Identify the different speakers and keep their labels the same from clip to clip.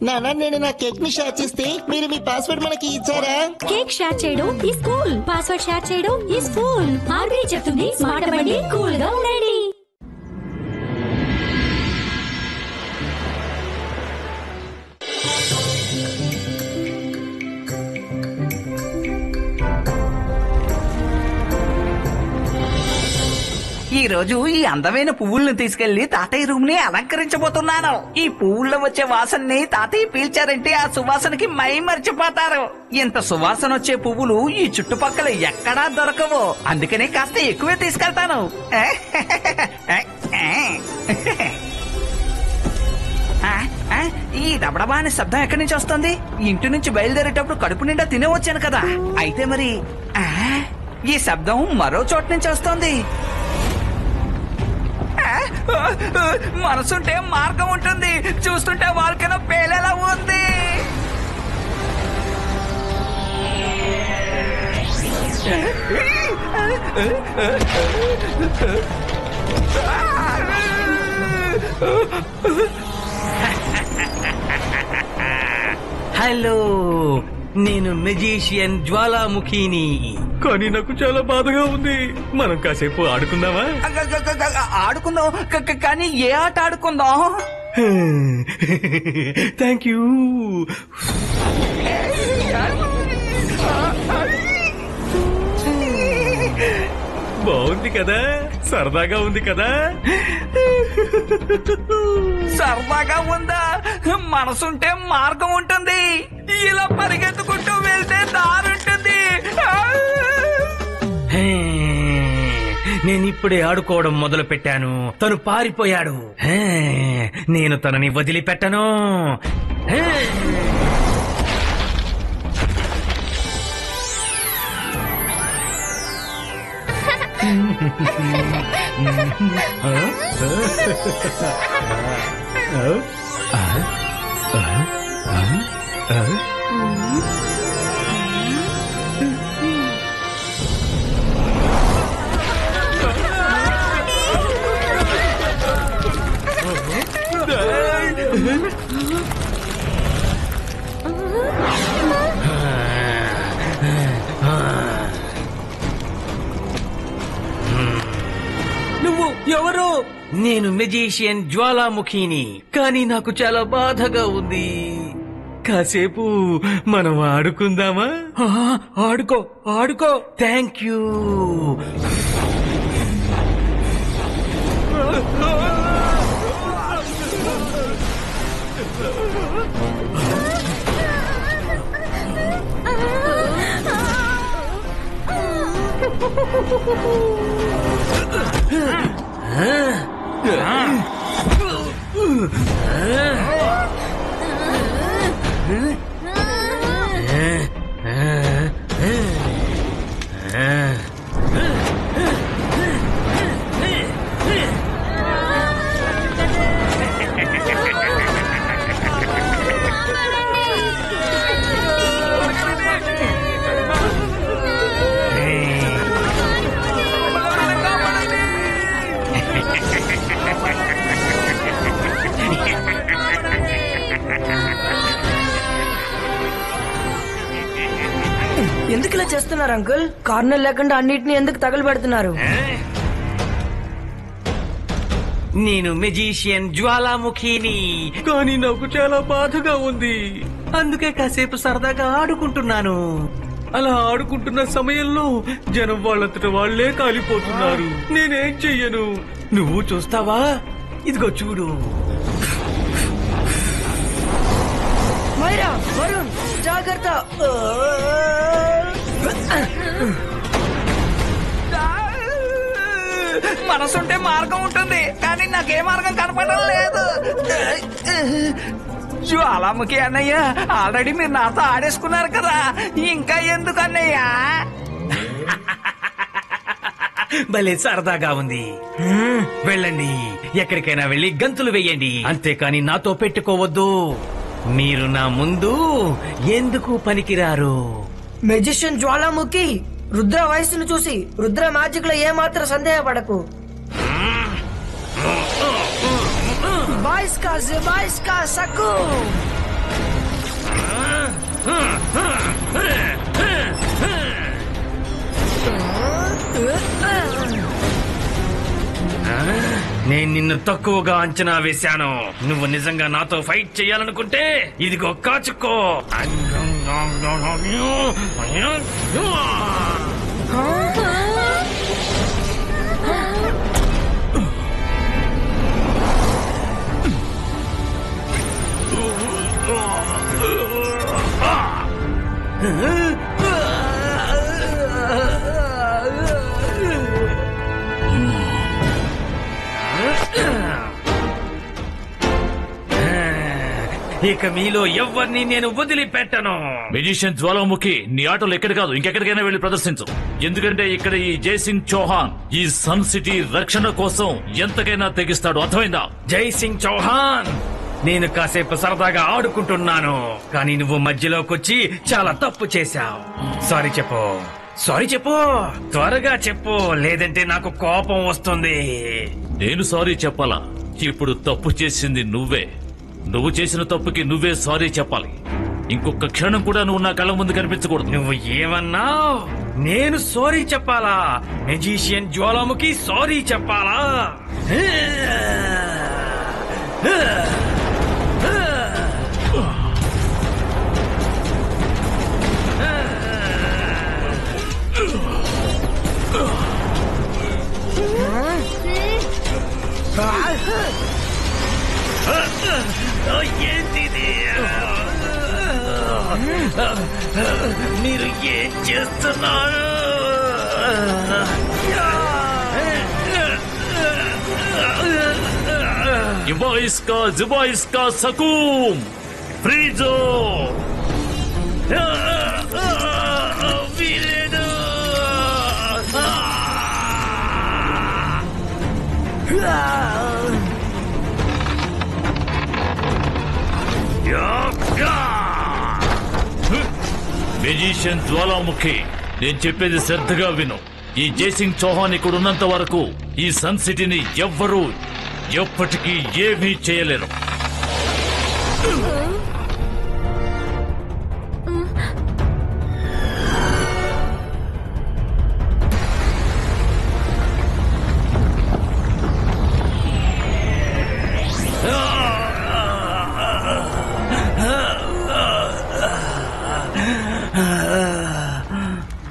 Speaker 1: నానా నేను నా కేక్ ని షేర్ చేస్తే మీరు మీ పాస్వర్డ్ మనకి ఇచ్చారా?
Speaker 2: కేక్ షేర్ చేయడం ఈజ్ కూల్, పాస్వర్డ్ షేర్ చేయడం ఈజ్ ఫూల్. ఆర్బీఐ చెప్తుంది స్మార్ట్ అవ్వండి, కూల్ గా ఉండండి.
Speaker 3: ఈ రోజు ఈ అందమైన పువ్వుల్ని తీసుకెళ్లి తాతయ్య రూమ్ ని అలంకరించబోతున్నాను. ఈ పువ్వుల్లో వచ్చే వాసనని తాతయ్య పీల్చారంటే ఆ సువాసనకి మై మర్చిపోతారు. ఇంత సువాసన వచ్చే పువ్వులు ఈ చుట్టుపక్కల ఎక్కడా దొరకవు. అందుకనే కాస్త ఎక్కువే తీసుకెళ్తాను. ఈ దబడబా అనే శబ్దం ఎక్కడి నుంచి వస్తుంది? ఇంటి నుంచి బయలుదేరేటప్పుడు కడుపు నిండా తినే వచ్చాను కదా. అయితే మరి ఈ శబ్దం మరో చోటు నుంచి వస్తుంది. మనసుంటే మార్గం ఉంటుంది, చూస్తుంటే వాళ్ళకైనా పేలేలా ఉంది.
Speaker 4: హలో, నేను మెజీషియన్ జ్వాలాముఖిని. కానీ నాకు చాలా బాధగా ఉంది. మనం కాసేపు ఆడుకుందామా?
Speaker 3: ఆడుకుందాం, కానీ ఏ ఆట ఆడుకుందాం?
Speaker 4: Thank you. బాగుంది కదా, సరదాగా ఉంది కదా.
Speaker 3: సరదాగా ఉందా? మనసుంటే మార్గం ఉంటుంది. ఇలా పరిగెత్తుకుంటూ వెళ్తే దారుంటుంది.
Speaker 4: నేనిప్పుడే ఆడుకోవడం మొదలు పెట్టాను. తను పారిపోయాడు. నేను తనని వదిలిపెట్టను. నువ్వు ఎవరు? నేను మెజీషియన్ జ్వాలాముఖిని. కానీ నాకు చాలా బాధగా ఉంది. కాసేపు మనం ఆడుకుందామా? ఆడుకో ఆడుకో. Thank you.
Speaker 5: ఎందుకు ఇలా చేస్తున్నారు అంకుల్? కారణం లేకుండా అన్నిటిని ఎందుకు తగలబెడుతున్నారు?
Speaker 4: నేను మెజీషియన్ జ్వాలాముఖిని. కానీ నాకు చాలా బాధగా ఉంది. అందుకే కాసేపు సరదాగా ఆడుకుంటున్నాను. అలా ఆడుకుంటున్న సమయంలో జనం వాళ్ళంతట వాళ్లే కాలిపోతున్నారు. నేనేం చెయ్యను. నువ్వు చూస్తావా? ఇదిగో చూడు.
Speaker 5: మైరా, వరుణ్, జాగ్రత్త.
Speaker 3: మనసుంటే మార్గం ఉంటుంది, కానీ నాకే మార్గం కనపడడం లేదు. జ్వాలాముఖి అన్నయ్య, ఆల్రెడీ మీరు నాతో ఆడేసుకున్నారు కదా, ఇంకా ఎందుకు అన్నయ్య?
Speaker 4: భలే సరదాగా ఉంది. వెళ్ళండి, ఎక్కడికైనా వెళ్ళి గంతులు వెయ్యండి. అంతేకాని నాతో పెట్టుకోవద్దు. మీరు నా ముందు ఎందుకు పనికిరారు?
Speaker 5: మెజిషియన్ జ్వాలాముఖి, రుద్ర వయస్సును చూసి రుద్ర మ్యాజిక్ లో ఏమాత్రం సందేహపడకు. బాయ్స్ కా సకు
Speaker 4: నిన్ను తక్కువగా అంచనా వేశాను. నువ్వు నిజంగా నాతో ఫైట్ చేయాలనుకుంటే ఇదిగో కాచుకో. ఇక మీలో ఎవరిని నేను వదిలిపెట్టను.
Speaker 6: మెజిషియన్ జ్వాలాముఖి, నీ ఆటలు ఎక్కడ కాదు ఇంకెక్కడికైనా వెళ్లి ప్రదర్శించు. ఎందుకంటే ఇక్కడ ఈ జైసింగ్ చౌహాన్ ఈ సన్ సిటీ రక్షణ కోసం ఎంతకైనా తెగిస్తాడు. అర్థమైందా?
Speaker 4: జైసింగ్ చౌహాన్, నేను కాసేపు సరదాగా ఆడుకుంటున్నాను, కానీ నువ్వు మధ్యలోకొచ్చి చాలా తప్పు చేశావు. సారీ చెప్పు, సారీ చెప్పు, త్వరగా చెప్పు, లేదంటే నాకు కోపం వస్తుంది.
Speaker 6: నేను సారీ చెప్పాలా? ఇప్పుడు తప్పు చేసింది నువ్వే. నువ్వు చేసిన తప్పుకి నువ్వే సారీ చెప్పాలి. ఇంకొక క్షణం కూడా నువ్వు నా కళ్ళ ముందు కనిపించకూడదు.
Speaker 4: నువ్వు ఏమన్నావు? నేను సారీ చెప్పాలా? మెజిషియన్ జ్వాలాముఖి సారీ చెప్పాలా? ఏంటిది? మీరు ఏం చేస్తున్నారు?
Speaker 6: ఇబాయిస్కా జిబాయిస్కా సకూమ్ ఫ్రీజో.
Speaker 4: వీరేడు.
Speaker 6: మెజిషియన్ జ్వాలాముఖి, నేను చెప్పేది శ్రద్ధగా విను. ఈ జైసింగ్ చౌహాన్ ఇక్కడ ఉన్నంత వరకు ఈ సన్ సిటీని ఎవ్వరూ ఎప్పటికీ ఏమీ చేయలేరు.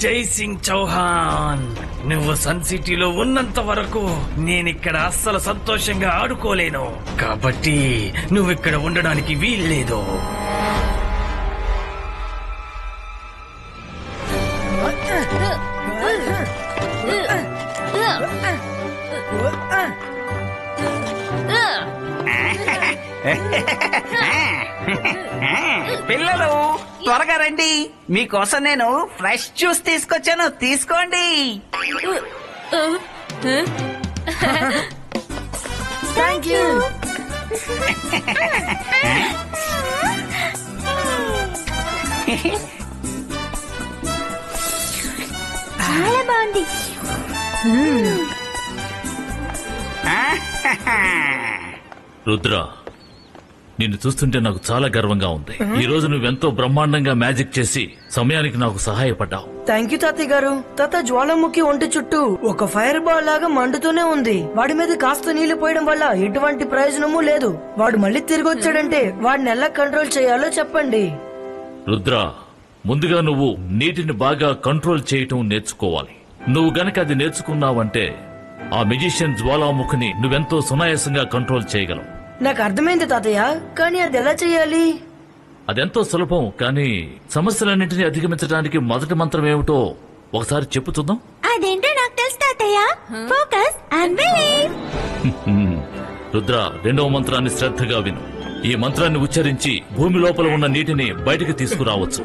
Speaker 4: జైసింగ్ చౌహాన్, నువ్వు సన్ సిటీలో ఉన్నంత వరకు నేనిక్కడ అస్సలు సంతోషంగా ఆడుకోలేను. కాబట్టి నువ్విక్కడ ఉండడానికి వీల్లేదు.
Speaker 3: పిల్లలు త్వరగా రండి, మీకోసం నేను ఫ్రెష్ జ్యూస్ తీసుకొచ్చాను, తీసుకోండి.
Speaker 5: Thank you.
Speaker 2: చాలా బాగుంది.
Speaker 6: రుద్ర, నిన్ను చూస్తుంటే నాకు చాలా గర్వంగా ఉంది. ఈ రోజు నువ్వెంతో బ్రహ్మాండంగా మ్యాజిక్ చేసి సమయానికి నాకు సహాయపడ్డావు.
Speaker 5: థ్యాంక్ యూ తాతయ్య గారు. తాత జ్వాలాముఖి ఒంటి చుట్టూ ఒక ఫైర్ బాల్ లాగా మండుతూనే ఉంది. వాడి మీద కాస్త నీళ్లు పోయడం వల్ల ఎటువంటి ప్రయోజనమూ లేదు. వాడు మళ్ళీ తిరిగి వచ్చాడంటే వాడిని ఎలా కంట్రోల్ చేయాలో చెప్పండి.
Speaker 6: రుద్ర, ముందుగా నువ్వు నీటిని బాగా కంట్రోల్ చేయటం నేర్చుకోవాలి. నువ్వు గనక అది నేర్చుకున్నావంటే ఆ మెజిషియన్ జ్వాలాముఖిని నువ్వెంతో సునాయాసంగా కంట్రోల్ చేయగలవు.
Speaker 5: నాకు అర్థమైంది తాతయ్య, కానీ అది ఎలా చేయాలి?
Speaker 6: అదెంతో సులభం, కానీ సమస్యలన్నింటినీ అధిగమించడానికి మొదటి మంత్రం ఏమిటో ఒకసారి చెప్పు చూద్దాం.
Speaker 2: అదేంటో నాకు తెలుసు తాతయ్య. Focus and believe.
Speaker 6: రుద్ర, రెండవ మంత్రాన్ని శ్రద్ధగా విను. ఈ మంత్రాన్ని ఉచ్చరించి భూమి లోపల ఉన్న నీటిని బయటికి తీసుకురావచ్చు.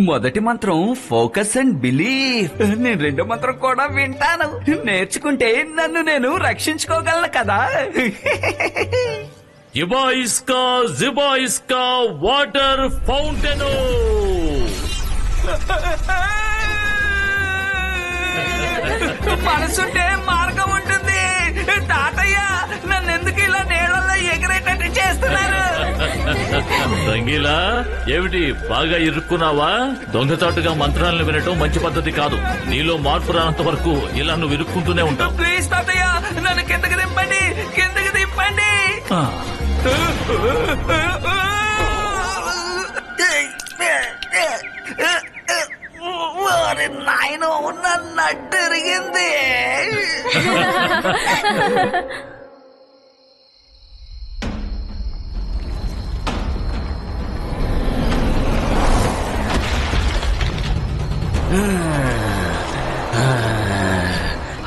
Speaker 3: మొదటి మంత్రం ఫోకస్ అండ్ బిలీవ్. నేను రెండో మంత్రం కూడా వింటాను. నేర్చుకుంటే నన్ను నేను రక్షించుకోగలను కదా.
Speaker 6: ఇబాయిస్కా జిబాయిస్కా వాటర్ ఫౌంటైన్.
Speaker 3: మనసుంటే మార్గం ఉంటుంది. తాతయ్య, నన్ను ఎందుకు ఇలా నీళ్ళల్లో ఎగిరేటట్టు చేస్తున్నారు?
Speaker 6: రంగీలా ఏమిటి బాగా ఇరుక్కున్నావా? దొంగచాటుగా మంత్రాలను వినటం మంచి పద్ధతి కాదు. నీలో మార్పు రానంత వరకు ఇలా నువ్వు ఇరుక్కుంటూనే ఉంటావు.
Speaker 3: ప్లీజ్ తాతయ్య, నన్ను కిందకి దింపండి, కిందకి దింపండి. నాయన నన్ను ఎరిగింది.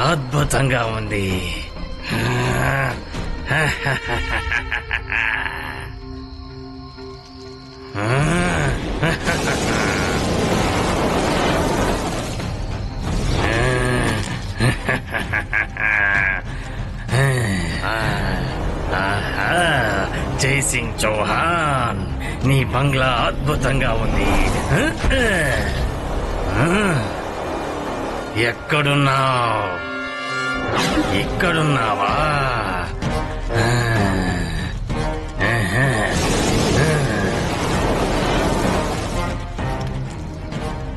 Speaker 4: అద్భుతంగా ఉంది. జై సింగ్ చౌహాన్, నీ బంగ్లా అద్భుతంగా ఉంది. ఎక్కడున్నావు? ఇక్కడున్నావా?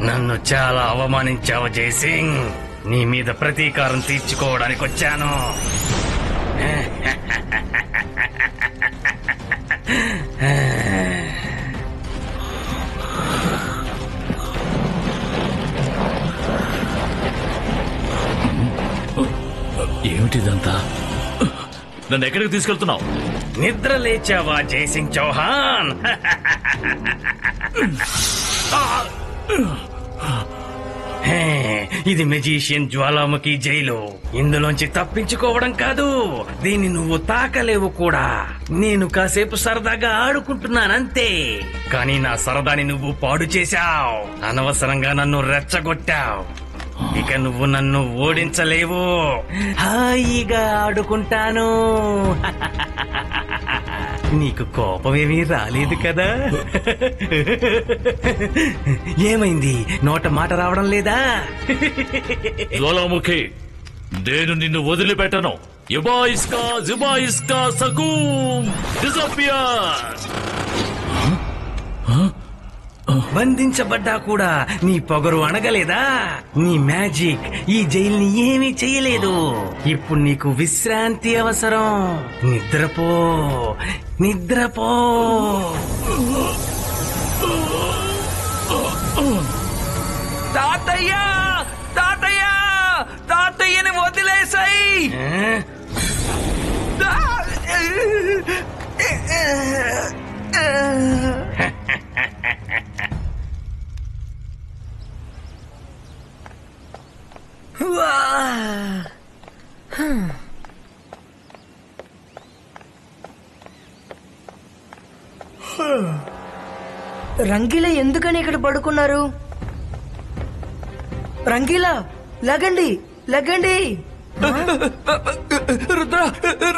Speaker 4: నన్ను చాలా అవమానించావు జయసింగ్. నీ మీద ప్రతీకారం తీర్చుకోవడానికి వచ్చాను.
Speaker 6: ఏమిటిదంతా? నన్ను ఎక్కడికి తీసుకెళ్తున్నావు?
Speaker 4: నిద్ర లేచావా జయసింగ్ చౌహాన్? ఇది మెజీషియన్ జ్వాలాముఖి జైలు. ఇందులోంచి తప్పించుకోవడం కాదు, దీన్ని నువ్వు తాకలేవు కూడా. నేను కాసేపు సరదాగా ఆడుకుంటున్నానంతే. కానీ నా సరదాని నువ్వు పాడు చేశావు. అనవసరంగా నన్ను రెచ్చగొట్టావు. ఇక నువ్వు నన్ను ఓడించలేవు. హాయిగా ఆడుకుంటాను. నీకు కోపమేమీ రాలేదు కదా? ఏమైంది? నోట మాట రావడం లేదా?
Speaker 6: జ్వాలాముఖి, నేను నిన్ను వదిలిపెట్టను. ఇబాయిస్కా జిబాయిస్కా సకూం డిసపియర్.
Speaker 4: బంధించబడ్డా కూడా నీ పొగరు అణగలేదా? నీ మ్యాజిక్ ఈ జైల్ని ఏమీ చేయలేదు. ఇప్పుడు నీకు విశ్రాంతి అవసరం. నిద్రపో, నిద్రపో. తాతయ్య, తాతయ్య, తాతయ్యని వదిలేసాయి.
Speaker 5: రంగీలా ఎందుకని ఇక్కడ పడుకున్నారు? రంగీలా, లగండి, లగండి.
Speaker 3: రుద్ర,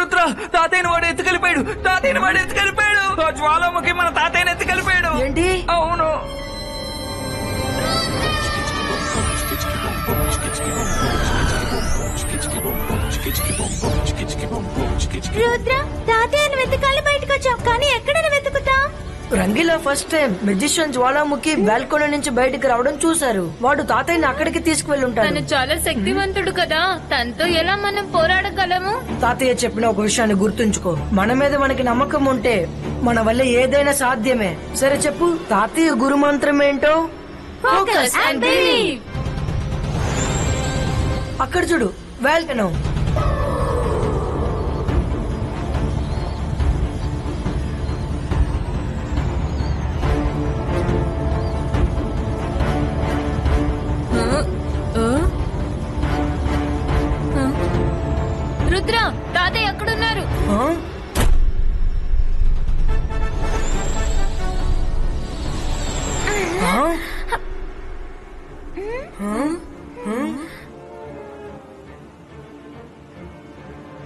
Speaker 3: రుద్ర, తాతయ్యని వాడు ఎత్తుకెళ్ళిపోయాడు. తాతయ్యని వాడు ఎత్తుకెళ్ళిపోయాడు. జ్వాలాముఖి మన తాతయ్యని ఎత్తుకెళ్ళిపోయాడు.
Speaker 5: ఏంటి?
Speaker 3: అవును.
Speaker 2: రుద్ర, తాతయ్యను వెతకాలి బయటకు వచ్చాం, కానీ ఎక్కడ వెతుకుతాం?
Speaker 5: Rangeela first time magician Jwalamukhi balcony నుంచి బయటికి రావడం చూశారు. వాడు తాతయ్యని అక్కడికి తీసుకువెళ్ళి ఉంటాడు.
Speaker 7: తను చాలా శక్తివంతుడు కదా, తనతో ఎలా మనం పోరాడగలము?
Speaker 5: తాతయ్య చెప్పిన ఒక విషయాన్ని గుర్తుంచుకో. మన మీద మనకి నమ్మకం ఉంటే మన వల్ల ఏదైనా సాధ్యమే. సరే చెప్పు, తాతయ్య గురు మంత్రం ఏంటో?
Speaker 7: Focus and believe.
Speaker 5: అక్కడ చూడు, బాల్కనీ.
Speaker 7: రుద్ర, తాతయ్య ఎక్కడున్నారు?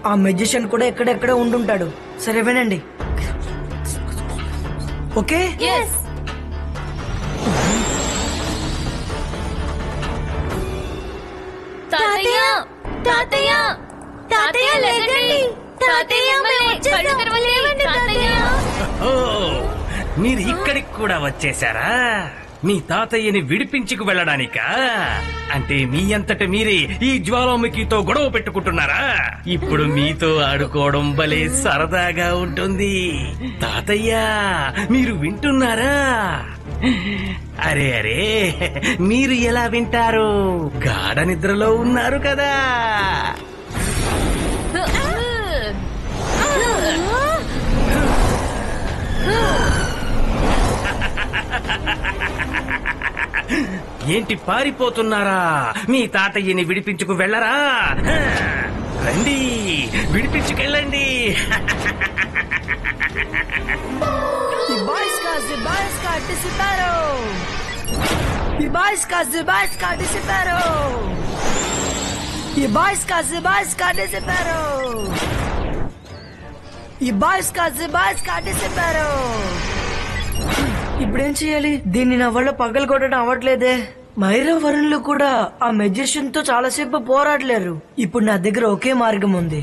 Speaker 5: ఆ మెజిషియన్ కూడా ఎక్కడెక్కడ ఉండుంటాడు. సరే వినండి, ఓకే?
Speaker 7: Yes. తాతయ్య, తాతయ్య, తాతయ్య లేకండి. తాతయ్య, కళ్ళు తెరవండి. తాతయ్య.
Speaker 4: మీరు ఇక్కడికి కూడా వచ్చేసారా? మీ తాతయ్యని విడిపించుకు వెళ్ళడానికా? అంటే మీ అంతట మీరే ఈ జ్వాలాముఖితో గొడవ పెట్టుకుంటున్నారా? ఇప్పుడు మీతో ఆడుకోవడం భలే సరదాగా ఉంటుంది. తాతయ్య, మీరు వింటున్నారా? అరే అరే, మీరు ఎలా వింటారు? గాఢ నిద్రలో ఉన్నారు కదా. ఏంటి పారిపోతున్నారా? మీ తాతయ్యని విడిపించుకు వెళ్ళరా? రండి, విడిపించుకెళ్ళండి.
Speaker 5: ఇప్పుడేం చేయాలి? దీన్ని నా వల్ల పగలు కొట్టడం అవ్వట్లేదే. మైరా వరుణ్లు కూడా ఆ మెజిషియన్ తో చాలాసేపు పోరాడలేరు. ఇప్పుడు నా దగ్గర ఒకే మార్గం ఉంది.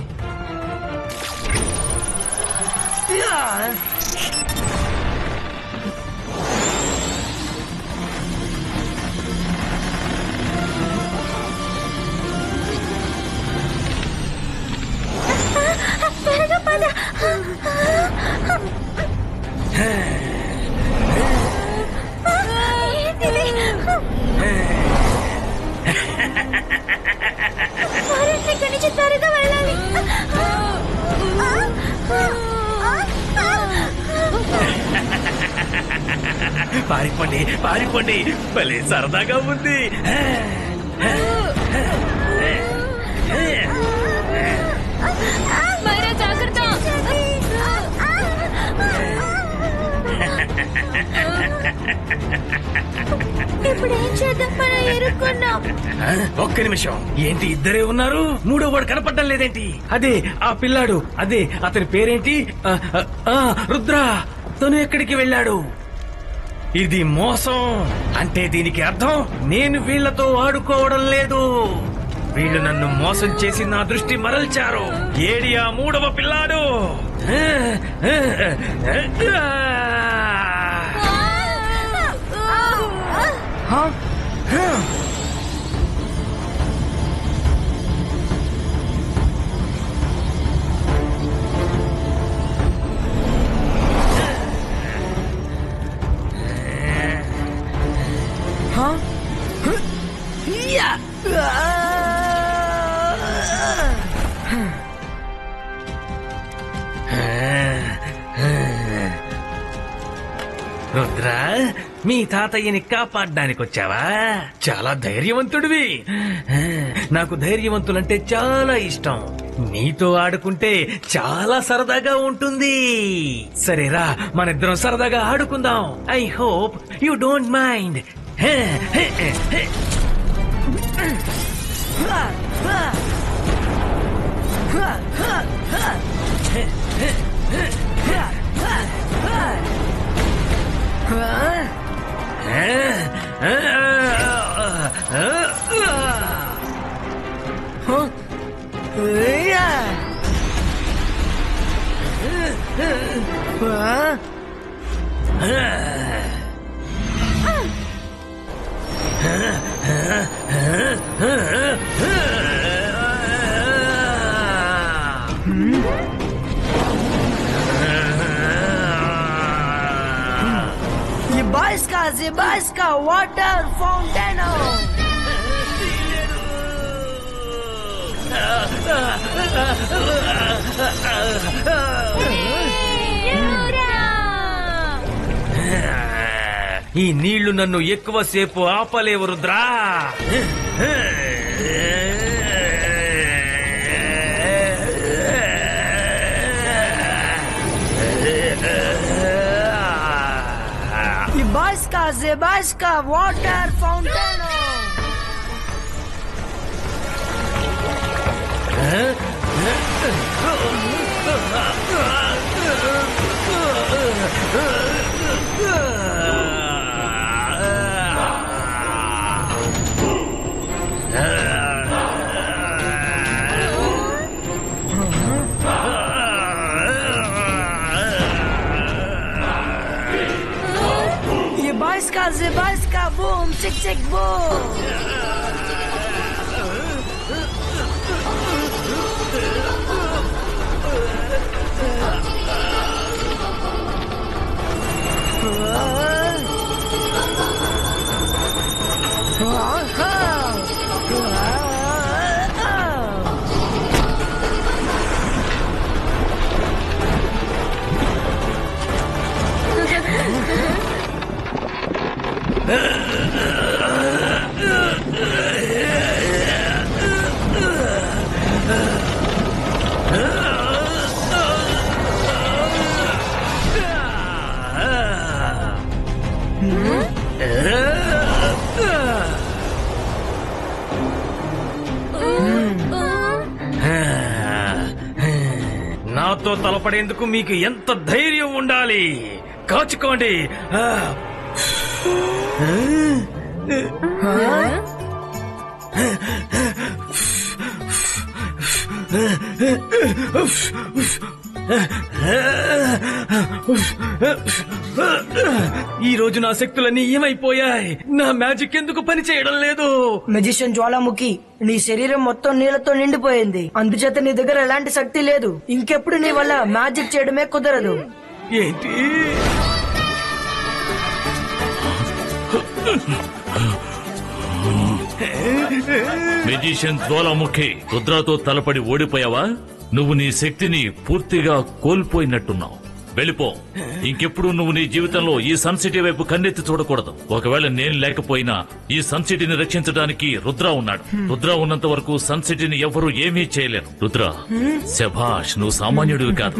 Speaker 4: పారిపోండి, పారిపోండి, భలే సరదాగా ఉంది. ఒక్క నిమిషం, ఏంటి ఇద్దరే ఉన్నారు? మూడో వాడు కనపడ్డం లేదేంటి? అదే ఆ పిల్లాడు, అదే అతని పేరేంటి? రుద్ర. తను ఎక్కడికి వెళ్ళాడు? ఇది మోసం. అంటే దీనికి అర్థం నేను వీళ్లతో ఆడుకోవడం లేదు. వీళ్ళు నన్ను మోసం చేసి నా దృష్టి మరల్చారు. ఏడి ఆ మూడవ పిల్లాడు? రుద్ర, మీ తాతయ్యని కాపాడడానికి వచ్చావా? చాలా ధైర్యవంతుడివి. నాకు ధైర్యవంతులంటే చాలా ఇష్టం. నీతో ఆడుకుంటే చాలా సరదాగా ఉంటుంది. సరేరా, మనిద్దరం సరదాగా ఆడుకుందాం. I hope you don't mind.
Speaker 5: Zibaiska water fountain.
Speaker 4: ఈ నీళ్లు నన్ను ఎక్కువసేపు ఆపలేవు రుద్రా.
Speaker 5: Zibaiska water fountain. బాయ్స్కా బాయ్స్కా బూమ్ చిక్ చిక్ బూమ్.
Speaker 4: నాతో తలపడేందుకు మీకు ఎంత ధైర్యం ఉండాలి. కాచుకోండి. ఈ రోజు నా శక్తులన్నీ ఏమైపోయాయి. నా మ్యాజిక్ ఎందుకు పని చేయడం లేదు?
Speaker 5: మెజిషియన్ జ్వాలాముఖి, నీ శరీరం మొత్తం నీళ్లతో నిండిపోయింది. అందుచేత నీ దగ్గర ఎలాంటి శక్తి లేదు. ఇంకెప్పుడు నీ వల్ల మ్యాజిక్ చేయడమే కుదరదు.
Speaker 4: ఏంటి?
Speaker 6: మెజిషియన్ జ్వాలాముఖి, రుద్రాతో తలపడి ఓడిపోయావా? నువ్వు నీ శక్తిని పూర్తిగా కోల్పోయినట్టున్నావు. వెళ్ళిపో. ఇంకెప్పుడు నువ్వు నీ జీవితంలో ఈ సన్ సిటీ వైపు కన్నెత్తి చూడకూడదు. ఒకవేళ నేను లేకపోయినా ఈ సన్ సిటీని రక్షించడానికి రుద్ర ఉన్నాడు. రుద్ర ఉన్నంత వరకు సన్ సిటీని ఎవరూ ఏమీ చేయలేరు. రుద్ర, శభాష్, నువ్వు సామాన్యుడివి కాదు.